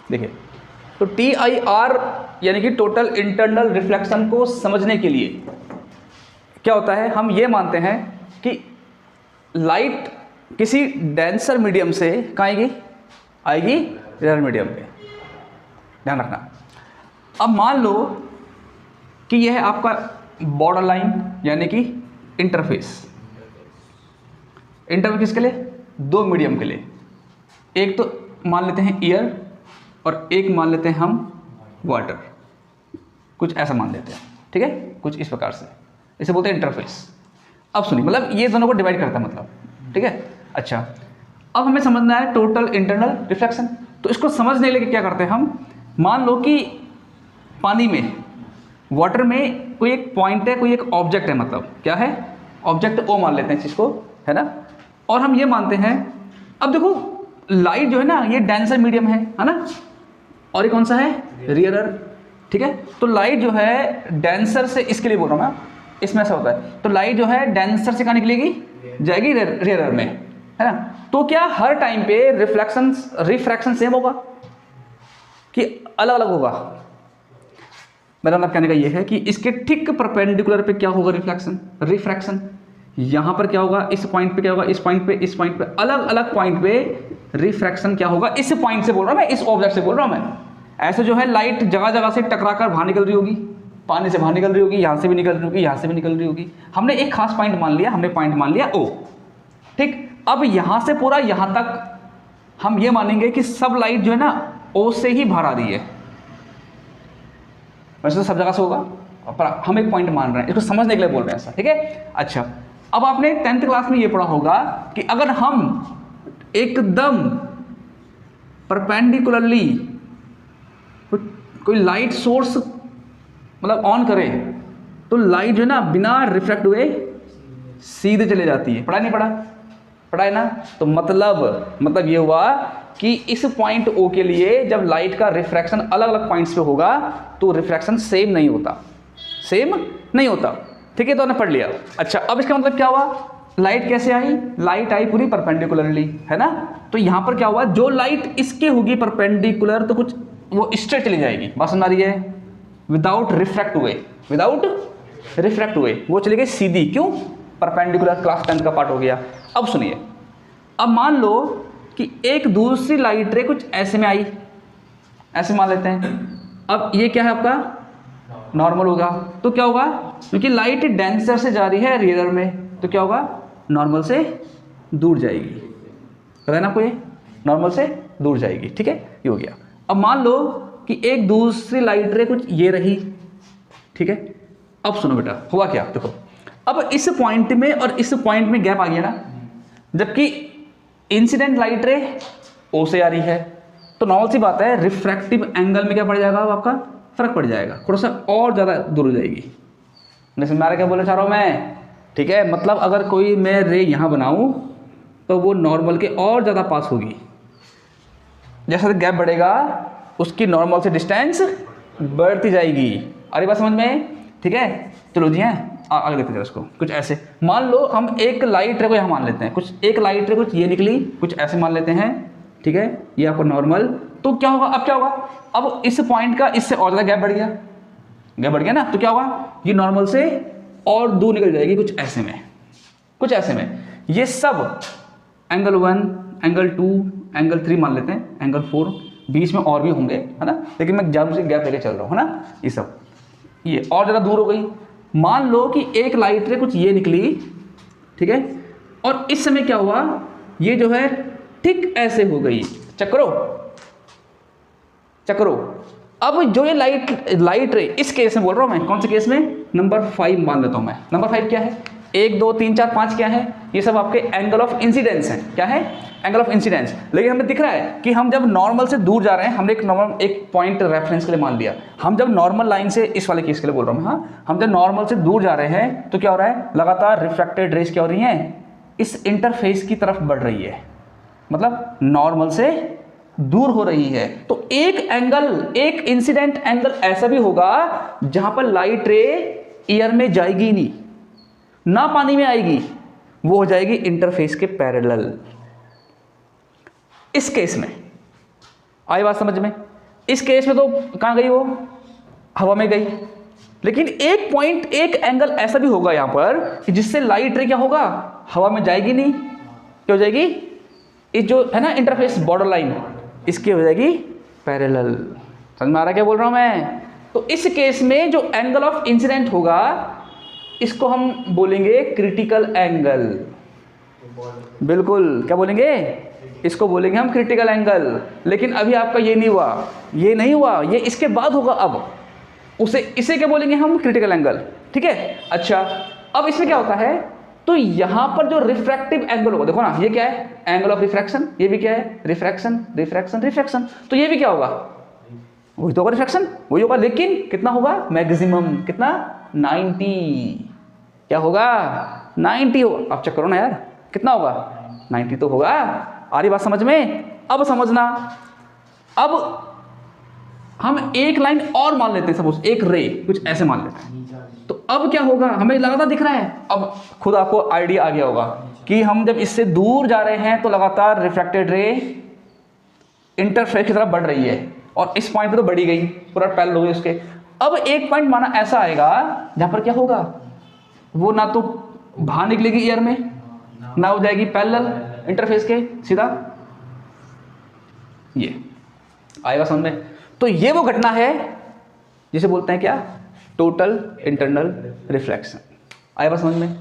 देखिए, तो TIR यानी कि टोटल इंटरनल रिफ्लेक्शन को समझने के लिए क्या होता है, हम ये मानते हैं कि लाइट किसी डेंसर मीडियम से कहाँ आएगी रेयर मीडियम पे, ध्यान रखना। अब मान लो कि यह है आपका बॉर्डर लाइन यानी कि इंटरफेस। इंटरफेस किसके लिए? दो मीडियम के लिए। एक तो मान लेते हैं एयर और एक मान लेते हैं हम वाटर, कुछ ऐसा मान लेते हैं, ठीक है, कुछ इस प्रकार से, इसे बोलते हैं इंटरफेस। अब सुनिए, मतलब ये दोनों को डिवाइड करता है, मतलब, ठीक है। अच्छा, अब हमें समझना है टोटल इंटरनल रिफ्लेक्शन। तो इसको समझने के लिए क्या करते हैं हम, मान लो कि पानी में, वाटर में कोई एक पॉइंट है, कोई एक ऑब्जेक्ट है, मतलब क्या है, ऑब्जेक्ट ओ मान लेते हैं इस चीज़ को, है ना। और हम ये मानते हैं, अब देखो लाइट जो है ना ये डेंसर मीडियम है ना, और ये कौन सा है, रियरर, ठीक है। तो लाइट जो है डेंसर से, इसके लिए बोल रहा हूँ मैं, इसमें ऐसा होता है, तो लाइट जो है डेंसर से कहाँ निकलेगी, जाएगी रियरर में, है ना। तो क्या हर टाइम पे रिफ्रैक्शन सेम होगा कि अलग अलग होगा? मेरा मतलब कहने का ये है कि इसके ठीक परपेंडिकुलर पे क्या होगा, रिफ्रैक्शन। यहां पर क्या होगा, इस पॉइंट पे क्या होगा, इस पॉइंट पे, इस पॉइंट पे, अलग अलग पॉइंट पे रिफ्रैक्शन क्या होगा, इस पॉइंट से बोल रहा हूं मैं, इस ऑब्जेक्ट से बोल रहा हूं मैं। ऐसे जो है लाइट जगह जगह से टकरा कर बाहर निकल रही होगी, पानी से बाहर निकल रही होगी, यहां से भी निकल रही होगी, यहां से भी निकल रही होगी। हमने एक खास पॉइंट मान लिया, हमने पॉइंट मान लिया ओ, ठीक। अब यहां से पूरा यहां तक हम ये मानेंगे कि सब लाइट जो है ना ओ से ही बाहर आ रही है। वैसे तो सब जगह से होगा, पर हम एक पॉइंट मान रहे हैं, इसको समझने के लिए बोल रहे हैं ऐसा, ठीक है। अच्छा, अब आपने 10th क्लास में ये पढ़ा होगा कि अगर हम एकदम परपेंडिकुलरली कोई लाइट सोर्स मतलब ऑन करें तो लाइट जो है ना बिना रिफ्लेक्ट हुए सीधे चले जाती है। पढ़ा नहीं पढ़ा? पढ़ा है ना। तो मतलब ये हुआ कि इस पॉइंट O के लिए जब लाइट का रिफ्रैक्शन अलग अलग पॉइंट्स पे होगा तो रिफ्रैक्शन सेम नहीं होता, ठीक है। तो हमने पढ़ लिया। अच्छा, अब इसका मतलब क्या हुआ, लाइट कैसे आई, लाइट आई पूरी परपेंडिकुलरली, है ना। तो यहां पर क्या हुआ, जो लाइट इसके होगी परपेंडिकुलर तो कुछ वो स्ट्रेट चली जाएगी, बात समझ आ रही है, विदाउट रिफ्रैक्ट हुए वो चली गई सीधी। क्यों? परपेंडिकुलर, क्लास 10 का पार्ट हो गया। अब सुनिए, अब मान लो कि एक दूसरी लाइट रे कुछ ऐसे में आई, ऐसे मान लेते हैं। अब ये क्या है आपका नॉर्मल होगा, तो क्या होगा, क्योंकि लाइट डेंसर से जा रही है रियलर में, तो क्या होगा, नॉर्मल से दूर जाएगी, पता है ना आपको, ये नॉर्मल से दूर जाएगी, ठीक है, ये हो गया। अब मान लो कि एक दूसरी लाइट रे कुछ ये रही, ठीक है। अब सुनो बेटा, हुआ क्या, देखो, अब इस पॉइंट में और इस पॉइंट में गैप आ गया ना, जबकि इंसिडेंट लाइट रे ओ से आ रही है, तो नॉर्मल सी बात है रिफ्रैक्टिव एंगल में क्या पड़ जाएगा, अब आपका फर्क पड़ जाएगा, थोड़ा सा और ज़्यादा दूर हो जाएगी। जैसे मैं क्या बोलना चाह रहा हूँ मैं, ठीक है, मतलब अगर कोई मैं रे यहाँ बनाऊँ तो वो नॉर्मल के और ज़्यादा पास होगी, जैसे गैप बढ़ेगा उसकी नॉर्मल से डिस्टेंस बढ़ती जाएगी। अरे बात समझ में, ठीक है। चलो जी हैं, आगे देखते हैं उसको। कुछ ऐसे मान लो, हम एक लाइट रे को यहाँ मान लेते हैं, कुछ एक लाइट रे कुछ ये निकली, कुछ ऐसे मान लेते हैं, ठीक है, ये आपको नॉर्मल। तो क्या होगा, अब क्या होगा, अब इस पॉइंट का इससे और ज़्यादा गैप बढ़ गया ना, तो क्या होगा, ये नॉर्मल से और दूर निकल जाएगी, कुछ ऐसे में। ये सब एंगल 1, एंगल 2, एंगल 3 मान लेते हैं, एंगल 4, बीच में और भी होंगे, है ना, लेकिन मैं जानबूझ के गैप लेके चल रहा हूँ, है ना। ये सब ये और ज़्यादा दूर हो गई। मान लो कि एक लाइट रे कुछ ये निकली, ठीक है, और इस समय क्या हुआ, ये जो है ठीक ऐसे हो गई, चक्रो। अब जो ये लाइट रे, इस केस में बोल रहा हूँ मैं, कौन से केस में, नंबर 5 मान लेता हूँ मैं। नंबर 5 क्या है, 1, 2, 3, 4, 5 क्या है, ये सब आपके एंगल ऑफ इंसिडेंस हैं। क्या है, एंगल ऑफ इंसिडेंस। लेकिन हमें दिख रहा है कि हम जब नॉर्मल से दूर जा रहे हैं, हमने एक पॉइंट रेफरेंस के लिए मान लिया, हम जब नॉर्मल लाइन से, इस वाले केस के लिए बोल रहा हूँ मैं, हाँ, हम जब नॉर्मल से दूर जा रहे हैं तो क्या हो रहा है, लगातार रिफ्रैक्टेड रेज क्या हो रही हैं, इस इंटरफेस की तरफ बढ़ रही है, मतलब नॉर्मल से दूर हो रही है। तो एक इंसिडेंट एंगल ऐसा भी होगा जहां पर लाइट रे एयर में जाएगी नहीं, ना पानी में आएगी, वो हो जाएगी इंटरफेस के पैरेलल। इस केस में आई बात समझ में, इस केस में तो कहाँ गई वो, हवा में गई। लेकिन एक पॉइंट, एक एंगल ऐसा भी होगा यहाँ पर कि जिससे लाइट रे क्या होगा, हवा में जाएगी नहीं, क्या हो जाएगी, इस जो है ना इंटरफेस बॉर्डर लाइन, इसकी हो जाएगी पैरेलल। समझ में आ रहा क्या बोल रहा हूँ मैं? तो इस केस में जो एंगल ऑफ इंसिडेंट होगा इसको हम बोलेंगे क्रिटिकल एंगल। बिल्कुल, क्या बोलेंगे, इसको बोलेंगे हम क्रिटिकल एंगल। लेकिन अभी आपका ये नहीं हुआ, ये नहीं हुआ, ये इसके बाद होगा। अब उसे, इसे क्या बोलेंगे हम, क्रिटिकल एंगल। ठीक है, अच्छा अब इसमें क्या होता है, तो यहां पर जो रिफ्रैक्टिव एंगल होगा, देखो ना ये क्या है, एंगल ऑफ रिफ्रैक्शन, ये भी क्या है, रिफ्रैक्शन रिफ्रैक्शन रिफ्रैक्शन, तो ये भी क्या होगा, वही तो होगा, रिफ्रैक्शन वही होगा। लेकिन कितना होगा, मैक्सिमम कितना, 90। क्या होगा, 90 हो। आप चेक करो ना यार, कितना होगा, 90 तो होगा। आ रही बात समझ में? अब समझना, अब हम एक लाइन और मान लेते हैं, सपोज एक रे कुछ ऐसे मान लेते हैं। तो अब क्या होगा, हमें लगातार दिख रहा है, अब खुद आपको आइडिया आ गया होगा कि हम जब इससे दूर जा रहे हैं तो लगातार रिफ्रैक्टेड रे इंटरफेस की तरफ बढ़ रही है, और इस पॉइंट पे तो बढ़ी गई, पूरा पैरेलल हो गई उसके। अब एक पॉइंट माना ऐसा आएगा जहां पर क्या होगा, वो ना तो बाहर निकलेगी एयर में, ना हो जाएगी पैरेलल इंटरफेस के सीधा। ये आएगा समझ में? तो ये वो घटना है जिसे बोलते हैं क्या, टोटल इंटरनल रिफ्लेक्शन। आएगा समझ में?